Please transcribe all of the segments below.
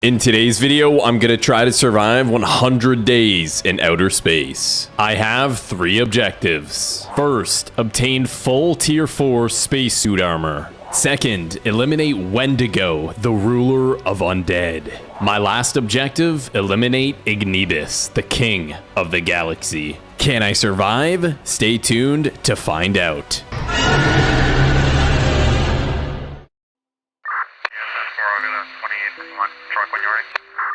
In today's video, I'm gonna try to survive 100 days in outer space. I have 3 objectives. First, obtain full tier 4 spacesuit armor. Second, eliminate Wendigo, the ruler of undead. My last objective, eliminate Ignibus, the king of the galaxy. Can I survive? Stay tuned to find out.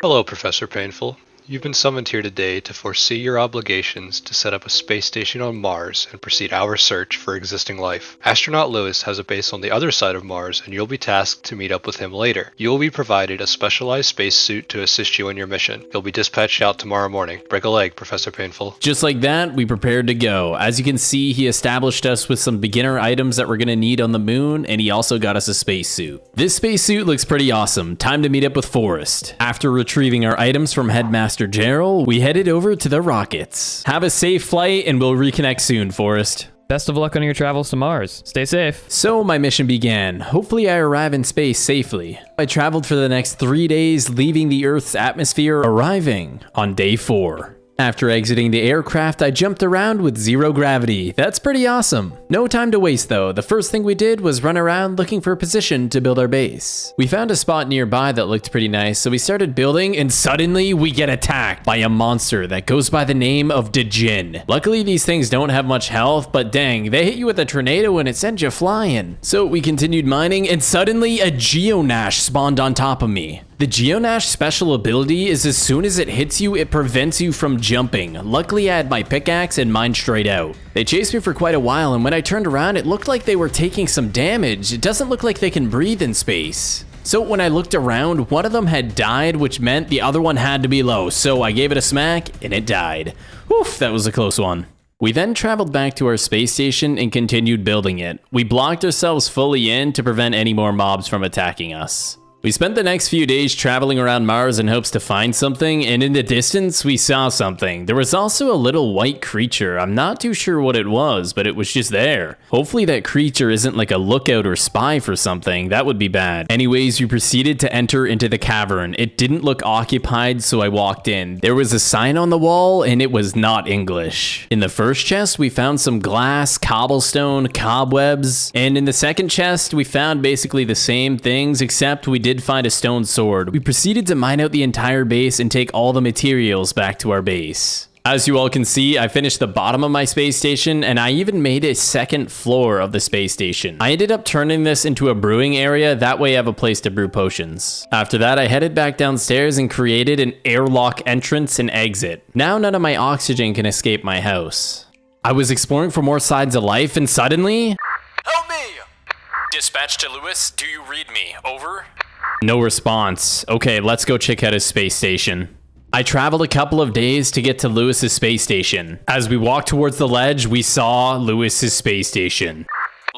Hello, Professor Painful. You've been summoned here today to foresee your obligations to set up a space station on Mars and proceed our search for existing life. Astronaut Lewis has a base on the other side of Mars, and you'll be tasked to meet up with him later. You will be provided a specialized spacesuit to assist you in your mission. You'll be dispatched out tomorrow morning. Break a leg, Professor Painful. Just like that, we prepared to go. As you can see, he established us with some beginner items that we're gonna need on the moon, and he also got us a spacesuit. This spacesuit looks pretty awesome. Time to meet up with Forrest. After retrieving our items from Headmaster Gerald, we headed over to the rockets. Have a safe flight and we'll reconnect soon, Forrest. Best of luck on your travels to Mars. Stay safe. So my mission began. Hopefully I arrive in space safely. I traveled for the next 3 days, leaving the Earth's atmosphere, arriving on day 4. After exiting the aircraft, I jumped around with 0 gravity. That's pretty awesome. No time to waste though. The first thing we did was run around looking for a position to build our base. We found a spot nearby that looked pretty nice, so we started building, and suddenly we get attacked by a monster that goes by the name of Djinn. Luckily these things don't have much health, but dang, they hit you with a tornado and it sends you flying. So we continued mining, and suddenly a Geonash spawned on top of me. The Geonash special ability is as soon as it hits you, it prevents you from jumping. Luckily I had my pickaxe and mined straight out. They chased me for quite a while, and when I turned around it looked like they were taking some damage. It doesn't look like they can breathe in space. So when I looked around, one of them had died, which meant the other one had to be low. So I gave it a smack and it died. Oof, that was a close one. We then traveled back to our space station and continued building it. We blocked ourselves fully in to prevent any more mobs from attacking us. We spent the next few days traveling around Mars in hopes to find something, and in the distance, we saw something. There was also a little white creature. I'm not too sure what it was, but it was just there. Hopefully that creature isn't like a lookout or spy for something. That would be bad. Anyways, we proceeded to enter into the cavern. It didn't look occupied, so I walked in. There was a sign on the wall, and it was not English. In the first chest, we found some glass, cobblestone, cobwebs, and in the second chest, we found basically the same things, except we did find a stone sword. We proceeded to mine out the entire base and take all the materials back to our base. As you all can see, I finished the bottom of my space station, and I even made a second floor of the space station. I ended up turning this into a brewing area, that way I have a place to brew potions. After that, I headed back downstairs and created an airlock entrance and exit. Now none of my oxygen can escape my house. I was exploring for more sides of life, and suddenly... Help me! Dispatch to Lewis, do you read me? Over? No response. Okay, let's go check out his space station. I traveled a couple of days to get to Lewis's space station. As we walked towards the ledge, we saw Lewis's space station.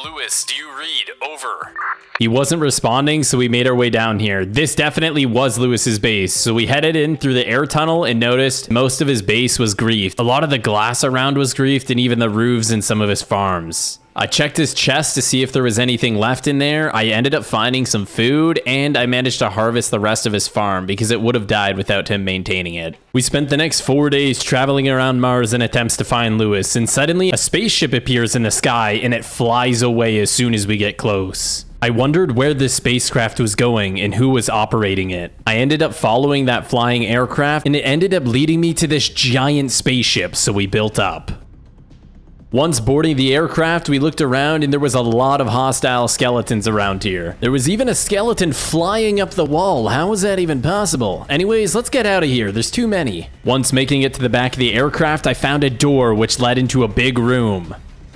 Lewis, do you read? Over. He wasn't responding, so we made our way down here. This definitely was Lewis's base, so we headed in through the air tunnel and noticed most of his base was griefed. A lot of the glass around was griefed, and even the roofs in some of his farms. I checked his chest to see if there was anything left in there. I ended up finding some food, and I managed to harvest the rest of his farm because it would have died without him maintaining it. We spent the next 4 days traveling around Mars in attempts to find Lewis, and suddenly a spaceship appears in the sky and it flies away as soon as we get close. I wondered where this spacecraft was going and who was operating it. I ended up following that flying aircraft, and it ended up leading me to this giant spaceship, so we built up. Once boarding the aircraft, we looked around and there was a lot of hostile skeletons around here. There was even a skeleton flying up the wall. How is that even possible? Anyways, let's get out of here. There's too many. Once making it to the back of the aircraft, I found a door which led into a big room.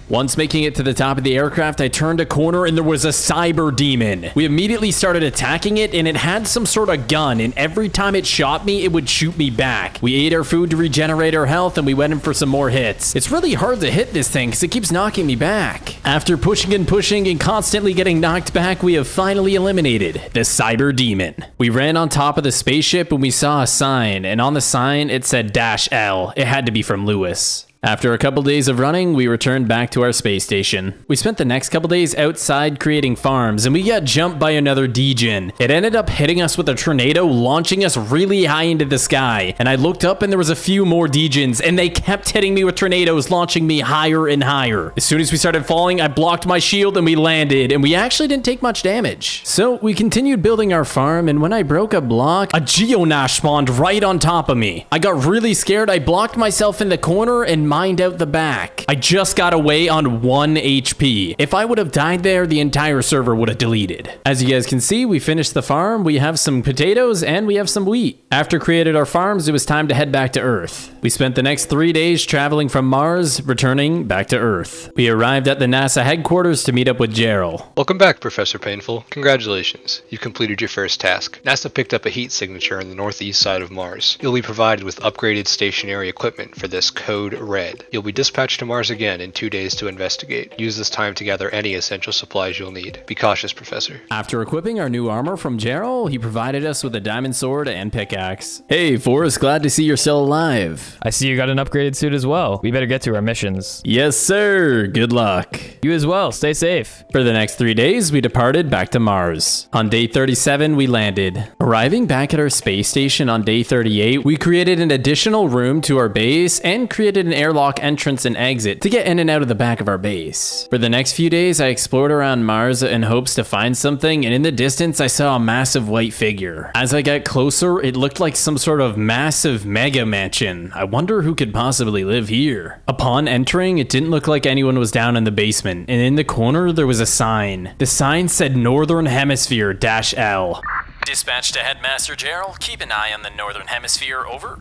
Once making it to the top of the aircraft, I turned a corner and there was a cyber demon. We immediately started attacking it, and it had some sort of gun, and every time it shot me, it would shoot me back. We ate our food to regenerate our health, and we went in for some more hits. It's really hard to hit this thing because it keeps knocking me back. After pushing and constantly getting knocked back, we have finally eliminated the cyber demon. We ran on top of the spaceship and we saw a sign, and on the sign it said -L. It had to be from Lewis. After a couple days of running, we returned back to our space station. We spent the next couple days outside creating farms, and we got jumped by another Degen. It ended up hitting us with a tornado, launching us really high into the sky. And I looked up and there was a few more Degens, and they kept hitting me with tornadoes, launching me higher and higher. As soon as we started falling, I blocked my shield and we landed, and we actually didn't take much damage. So we continued building our farm, and when I broke a block, a Geonash spawned right on top of me. I got really scared. I blocked myself in the corner and mined out the back. I just got away on 1 HP. If I would have died there, the entire server would have deleted. As you guys can see, we finished the farm. We have some potatoes and we have some wheat. After created our farms, it was time to head back to Earth. We spent the next 3 days traveling from Mars, returning back to Earth. We arrived at the NASA headquarters to meet up with Gerald. Welcome back, Professor Painful. Congratulations. You completed your first task. NASA picked up a heat signature on the northeast side of Mars. You'll be provided with upgraded stationary equipment for this Code Red. You'll be dispatched to Mars again in 2 days to investigate. Use this time to gather any essential supplies you'll need. Be cautious, Professor. After equipping our new armor from Gerald, he provided us with a diamond sword and pickaxe. Hey, Forrest, glad to see you're still alive. I see you got an upgraded suit as well. We better get to our missions. Yes, sir. Good luck. You as well. Stay safe. For the next 3 days, we departed back to Mars. On day 37, we landed. Arriving back at our space station on day 38, we created an additional room to our base and created an airlock entrance and exit to get in and out of the back of our base. For the next few days, I explored around Mars in hopes to find something, and in the distance, I saw a massive white figure. As I got closer, it looked like some sort of massive mega mansion. I wonder who could possibly live here. Upon entering, it didn't look like anyone was down in the basement, and in the corner, there was a sign. The sign said Northern Hemisphere-L. Dispatch to Headmaster Gerald. Keep an eye on the Northern Hemisphere, over.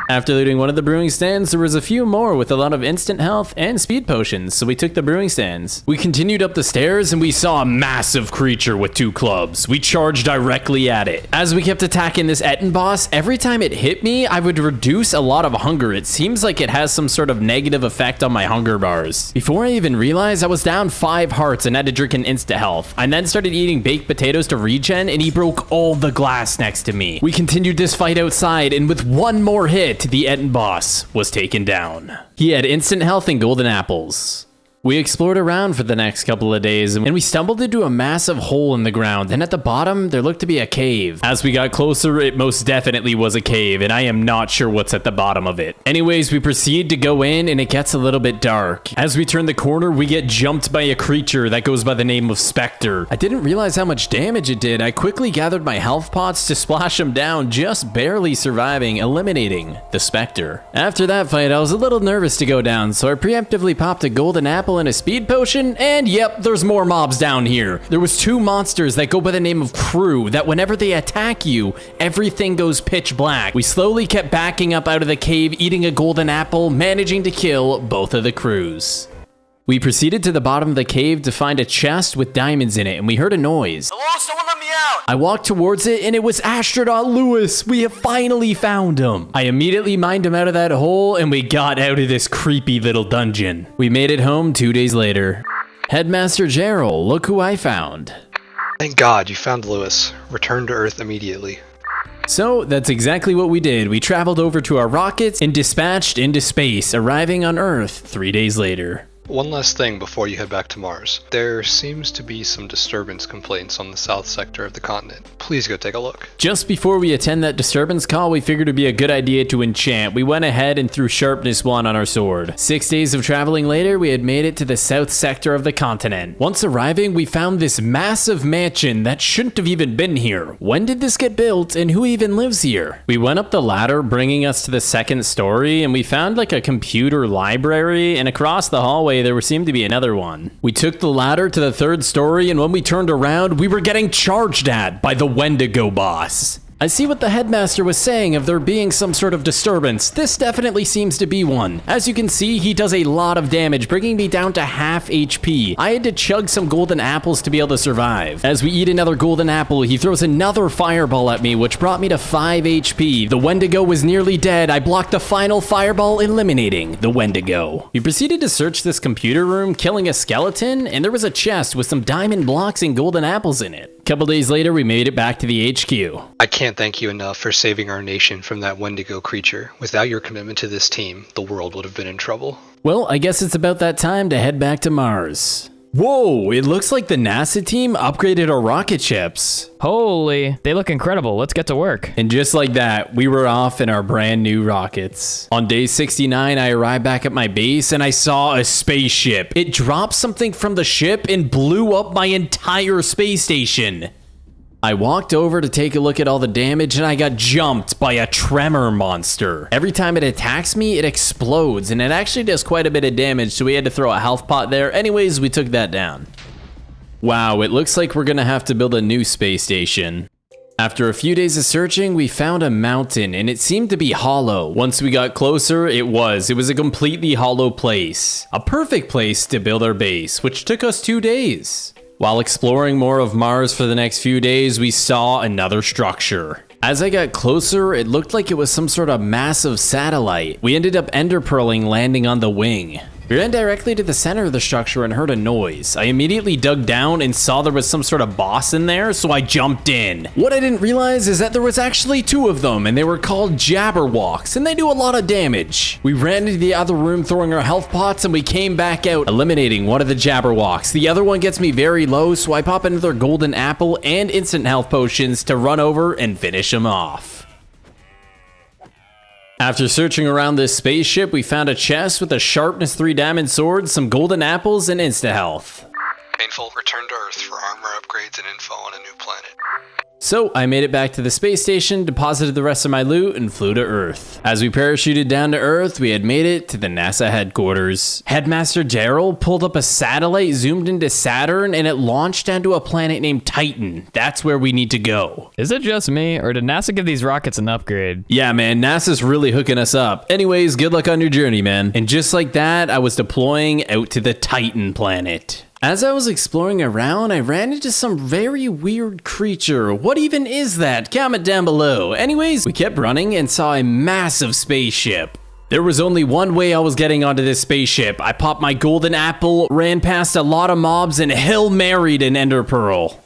After looting one of the brewing stands, there was a few more with a lot of instant health and speed potions, so we took the brewing stands. We continued up the stairs and we saw a massive creature with 2 clubs. We charged directly at it. As we kept attacking this Etten boss, every time it hit me, I would reduce a lot of hunger. It seems like it has some sort of negative effect on my hunger bars. Before I even realized, I was down 5 hearts and had to drink an insta health. I then started eating baked potatoes to regen, and he broke all the glass next to me. We continued this fight outside, and with one more hit, the Etten boss was taken down. He had instant health and golden apples. We explored around for the next couple of days, and we stumbled into a massive hole in the ground, and at the bottom, there looked to be a cave. As we got closer, it most definitely was a cave, and I am not sure what's at the bottom of it. Anyways, we proceed to go in, and it gets a little bit dark. As we turn the corner, we get jumped by a creature that goes by the name of Spectre. I didn't realize how much damage it did. I quickly gathered my health pots to splash him down, just barely surviving, eliminating the Spectre. After that fight, I was a little nervous to go down, so I preemptively popped a golden apple and a speed potion, and yep, there's more mobs down here. There was 2 monsters that go by the name of Crew that whenever they attack you, everything goes pitch black. We slowly kept backing up out of the cave, eating a golden apple, managing to kill both of the crews. We proceeded to the bottom of the cave to find a chest with diamonds in it, and we heard a noise. Hello, someone let me out! I walked towards it, and it was Astronaut Lewis. We have finally found him. I immediately mined him out of that hole, and we got out of this creepy little dungeon. We made it home 2 days later. Headmaster Gerald, look who I found. Thank God you found Lewis. Return to Earth immediately. So that's exactly what we did. We traveled over to our rockets and dispatched into space, arriving on Earth 3 days later. One last thing before you head back to Mars. There seems to be some disturbance complaints on the south sector of the continent. Please go take a look. Just before we attend that disturbance call, we figured it'd be a good idea to enchant. We went ahead and threw Sharpness 1 on our sword. 6 days of traveling later, we had made it to the south sector of the continent. Once arriving, we found this massive mansion that shouldn't have even been here. When did this get built, and who even lives here? We went up the ladder, bringing us to the 2nd story, and we found like a computer library, and across the hallway there seemed to be another one. We took the ladder to the 3rd story, and when we turned around, we were getting charged at by the Wendigo boss. I see what the headmaster was saying of there being some sort of disturbance. This definitely seems to be one. As you can see, he does a lot of damage, bringing me down to half HP. I had to chug some golden apples to be able to survive. As we eat another golden apple, he throws another fireball at me, which brought me to 5 HP. The Wendigo was nearly dead. I blocked the final fireball, eliminating the Wendigo. We proceeded to search this computer room, killing a skeleton, and there was a chest with some diamond blocks and golden apples in it. A couple days later, we made it back to the HQ. I can't thank you enough for saving our nation from that Wendigo creature. Without your commitment to this team, the world would have been in trouble. Well, I guess it's about that time to head back to Mars. Whoa, it looks like the NASA team upgraded our rocket ships. Holy, they look incredible. Let's get to work. And just like that, we were off in our brand new rockets. On day 69, I arrived back at my base and I saw a spaceship. It dropped something from the ship and blew up my entire space station. I walked over to take a look at all the damage and I got jumped by a tremor monster. Every time it attacks me, it explodes and it actually does quite a bit of damage, so we had to throw a health pot there. Anyways, we took that down. Wow, it looks like we're gonna have to build a new space station. After a few days of searching, we found a mountain and it seemed to be hollow. Once we got closer, it was a completely hollow place. A perfect place to build our base, which took us 2 days. While exploring more of Mars for the next few days, we saw another structure. As I got closer, it looked like it was some sort of massive satellite. We ended up ender pearling, landing on the wing. We ran directly to the center of the structure and heard a noise. I immediately dug down and saw there was some sort of boss in there, so I jumped in. What I didn't realize is that there was actually 2 of them, and they were called Jabberwocks, and they do a lot of damage. We ran into the other room throwing our health pots, and we came back out, eliminating one of the Jabberwocks. The other one gets me very low, so I pop another golden apple and instant health potions to run over and finish him off. After searching around this spaceship, we found a chest with a sharpness 3 diamond sword, some golden apples, and insta-health. Painful, return to Earth for armor upgrades and info on a new planet. So I made it back to the space station, deposited the rest of my loot, and flew to Earth. As we parachuted down to Earth, we had made it to the NASA headquarters. Headmaster Daryl pulled up a satellite, zoomed into Saturn, and it launched onto a planet named Titan. That's where we need to go. Is it just me, or did NASA give these rockets an upgrade? Yeah, man, NASA's really hooking us up. Anyways, good luck on your journey, man. And just like that, I was deploying out to the Titan planet. As I was exploring around, I ran into some very weird creature. What even is that? Comment down below. Anyways, we kept running and saw a massive spaceship. There was only one way I was getting onto this spaceship. I popped my golden apple, ran past a lot of mobs, and Hail Married an ender pearl.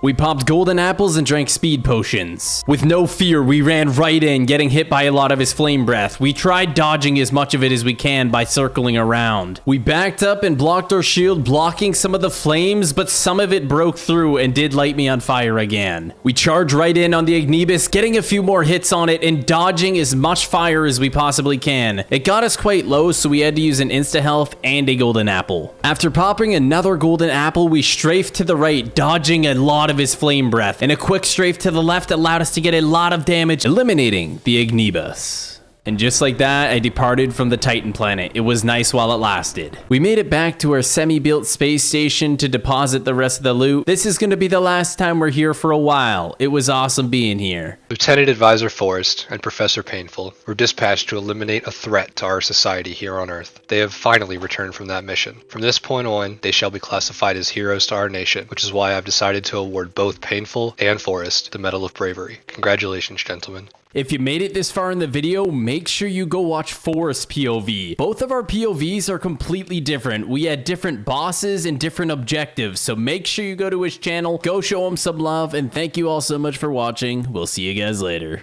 We popped golden apples and drank speed potions. With no fear, we ran right in, getting hit by a lot of his flame breath. We tried dodging as much of it as we can by circling around. We backed up and blocked our shield, blocking some of the flames, but some of it broke through and did light me on fire again. We charged right in on the Ignibus, getting a few more hits on it and dodging as much fire as we possibly can. It got us quite low, so we had to use an insta-health and a golden apple. After popping another golden apple, we strafed to the right, dodging a lot of his flame breath, and a quick strafe to the left allowed us to get a lot of damage, eliminating the Ignibus. And just like that, I departed from the Titan planet. It was nice while it lasted. We made it back to our semi-built space station to deposit the rest of the loot. This is going to be the last time we're here for a while. It was awesome being here. Lieutenant Advisor Forrest and Professor Painful were dispatched to eliminate a threat to our society here on Earth. They have finally returned from that mission. From this point on, they shall be classified as heroes to our nation, which is why I've decided to award both Painful and Forrest the Medal of Bravery. Congratulations, gentlemen. If you made it this far in the video, make sure you go watch Forrest's POV. Both of our POVs are completely different. We had different bosses and different objectives, so make sure you go to his channel, go show him some love, and thank you all so much for watching. We'll see you guys later.